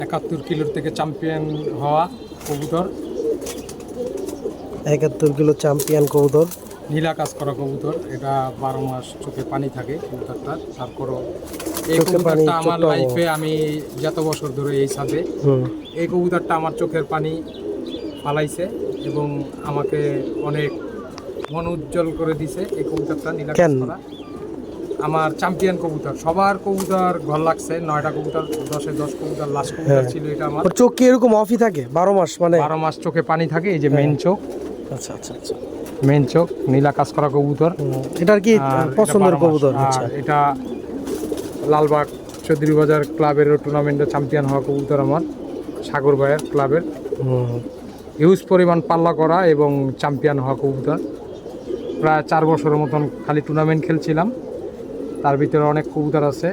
71 কিলোর থেকে চ্যাম্পিয়ন হওয়া কবুতর। 71 কিলো চ্যাম্পিয়ন কবুতর। নীলা কাজ করা কবুতর। এটা 12 মাস চোখে পানি থাকে কবুতরটা। তারপরও এই চোখে পানি, কবুতরটা আমার চোখটা লাইফে আমি যত বছর ধরে এই ছাদে এই কবুতরটা আমার চোখের পানি ফালাইছে এবং আমাকে অনেক মন উজ্জ্বল করে দিছে। এই কবুতরটা নীলা কাজ করা আমার চ্যাম্পিয়ন কবুতর। সবার কবুতর ঘর লাগছে, 9টা কবুতর, 10-এ 10 কবুতর লাস্ট কবুতর ছিল এটা আমার। ওর চোখ কি এরকম অফই থাকে 12 মাস? মানে 12 মাস চোখে পানি থাকে। এই যে মেন চোখ, আচ্ছা আচ্ছা আচ্ছা, মেন চোখ নীলা কাজ করা কবুতর। এটার কি আর পছন্দের এটা 12 মাস। কবুতর? আর আচ্ছা, এটা লালবাগ চৌধুরী বাজার ক্লাবের টুর্নামেন্টে চ্যাম্পিয়ন হওয়া কবুতর আমার, সাগর ভাইয়ের ক্লাবের। হিউজ পরিমাণ পাল্লা করা এবং চ্যাম্পিয়ন হওয়া কবুতর। প্রায় 4 বছরের মতন খালি টুর্নামেন্ট খেলছিলাম, তার ভিতরে অনেক কবুতর আছে।